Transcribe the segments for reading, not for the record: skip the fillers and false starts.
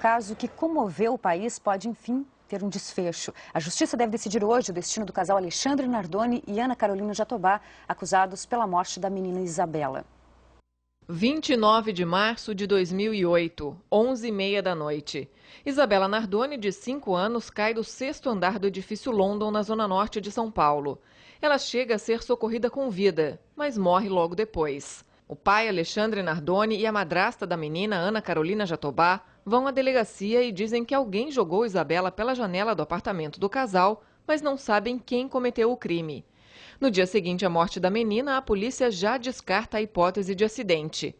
caso que comoveu o país pode, enfim, ter um desfecho. A Justiça deve decidir hoje o destino do casal Alexandre Nardoni e Ana Carolina Jatobá, acusados pela morte da menina Isabela. 29 de março de 2008, 11h30 da noite. Isabela Nardoni, de 5 anos, cai do 6º andar do edifício London, na zona norte de São Paulo. Ela chega a ser socorrida com vida, mas morre logo depois. O pai, Alexandre Nardoni, e a madrasta da menina, Ana Carolina Jatobá, vão à delegacia e dizem que alguém jogou Isabela pela janela do apartamento do casal, mas não sabem quem cometeu o crime. No dia seguinte à morte da menina, a polícia já descarta a hipótese de acidente.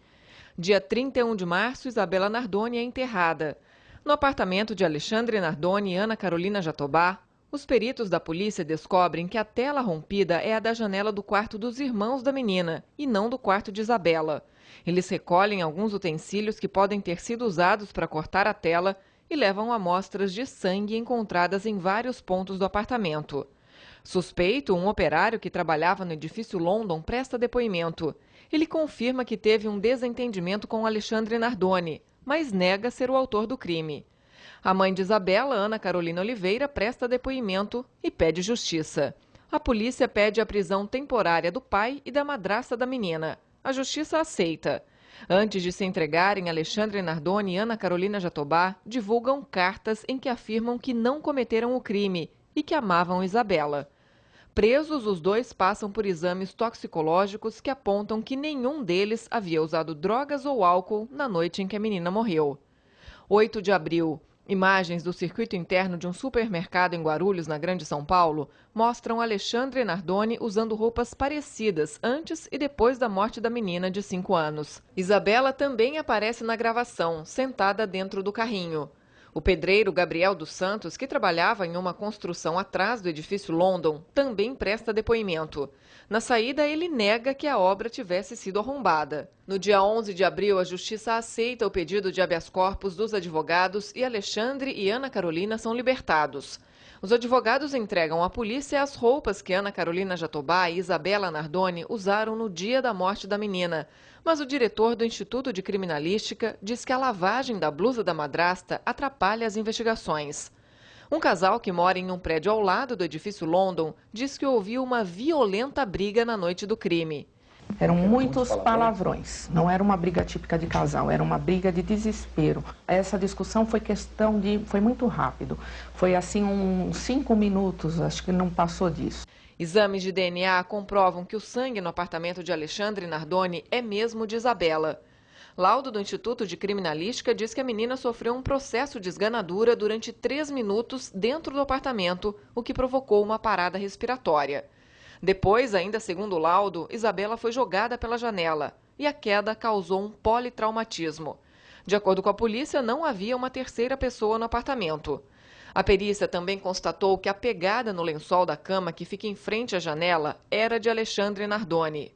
Dia 31 de março, Isabela Nardoni é enterrada. No apartamento de Alexandre Nardoni e Ana Carolina Jatobá, os peritos da polícia descobrem que a tela rompida é a da janela do quarto dos irmãos da menina e não do quarto de Isabela. Eles recolhem alguns utensílios que podem ter sido usados para cortar a tela e levam amostras de sangue encontradas em vários pontos do apartamento. Suspeito, um operário que trabalhava no edifício London, presta depoimento. Ele confirma que teve um desentendimento com Alexandre Nardoni, mas nega ser o autor do crime. A mãe de Isabela, Ana Carolina Oliveira, presta depoimento e pede justiça. A polícia pede a prisão temporária do pai e da madrasta da menina. A justiça aceita. Antes de se entregarem, Alexandre Nardoni e Ana Carolina Jatobá divulgam cartas em que afirmam que não cometeram o crime e que amavam Isabela. Presos, os dois passam por exames toxicológicos que apontam que nenhum deles havia usado drogas ou álcool na noite em que a menina morreu. 8 de abril. Imagens do circuito interno de um supermercado em Guarulhos, na Grande São Paulo, mostram Alexandre Nardoni usando roupas parecidas antes e depois da morte da menina de 5 anos. Isabela também aparece na gravação, sentada dentro do carrinho. O pedreiro Gabriel dos Santos, que trabalhava em uma construção atrás do edifício London, também presta depoimento. Na saída, ele nega que a obra tivesse sido arrombada. No dia 11 de abril, a Justiça aceita o pedido de habeas corpus dos advogados e Alexandre e Ana Carolina são libertados. Os advogados entregam à polícia as roupas que Ana Carolina Jatobá e Isabela Nardoni usaram no dia da morte da menina. Mas o diretor do Instituto de Criminalística diz que a lavagem da blusa da madrasta atrapalha as investigações. Um casal que mora em um prédio ao lado do edifício London diz que ouviu uma violenta briga na noite do crime. Eram muitos palavrões, não era uma briga típica de casal, era uma briga de desespero. Essa discussão foi muito rápido, foi assim uns 5 minutos, acho que não passou disso. Exames de DNA comprovam que o sangue no apartamento de Alexandre Nardoni é mesmo de Isabela. Laudo do Instituto de Criminalística diz que a menina sofreu um processo de esganadura durante 3 minutos dentro do apartamento, o que provocou uma parada respiratória. Depois, ainda segundo o laudo, Isabela foi jogada pela janela e a queda causou um politraumatismo. De acordo com a polícia, não havia uma terceira pessoa no apartamento. A perícia também constatou que a pegada no lençol da cama que fica em frente à janela era de Alexandre Nardoni.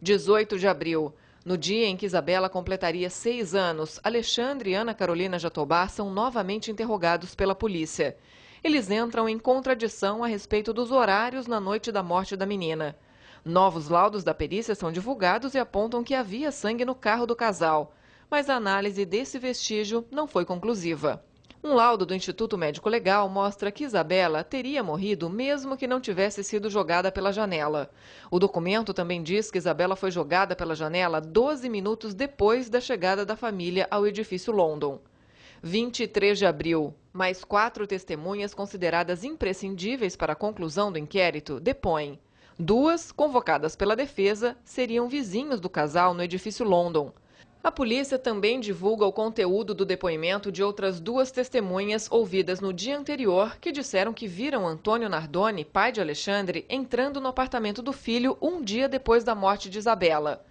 18 de abril. No dia em que Isabela completaria 6 anos, Alexandre e Ana Carolina Jatobá são novamente interrogados pela polícia. Eles entram em contradição a respeito dos horários na noite da morte da menina. Novos laudos da perícia são divulgados e apontam que havia sangue no carro do casal, mas a análise desse vestígio não foi conclusiva. Um laudo do Instituto Médico Legal mostra que Isabela teria morrido mesmo que não tivesse sido jogada pela janela. O documento também diz que Isabela foi jogada pela janela 12 minutos depois da chegada da família ao edifício London. 23 de abril. Mais 4 testemunhas consideradas imprescindíveis para a conclusão do inquérito depõem. 2, convocadas pela defesa, seriam vizinhos do casal no edifício London. A polícia também divulga o conteúdo do depoimento de outras 2 testemunhas ouvidas no dia anterior que disseram que viram Antônio Nardoni, pai de Alexandre, entrando no apartamento do filho um dia depois da morte de Isabela.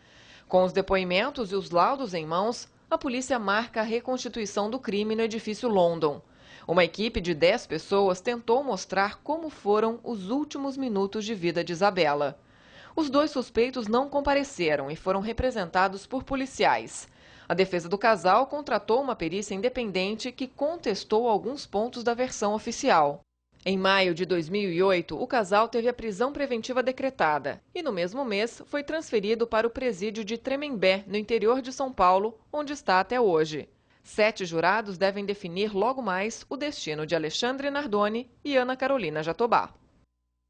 Com os depoimentos e os laudos em mãos, a polícia marca a reconstituição do crime no edifício London. Uma equipe de 10 pessoas tentou mostrar como foram os últimos minutos de vida de Isabela. Os 2 suspeitos não compareceram e foram representados por policiais. A defesa do casal contratou uma perícia independente que contestou alguns pontos da versão oficial. Em maio de 2008, o casal teve a prisão preventiva decretada e, no mesmo mês, foi transferido para o presídio de Tremembé, no interior de São Paulo, onde está até hoje. 7 jurados devem definir logo mais o destino de Alexandre Nardoni e Ana Carolina Jatobá.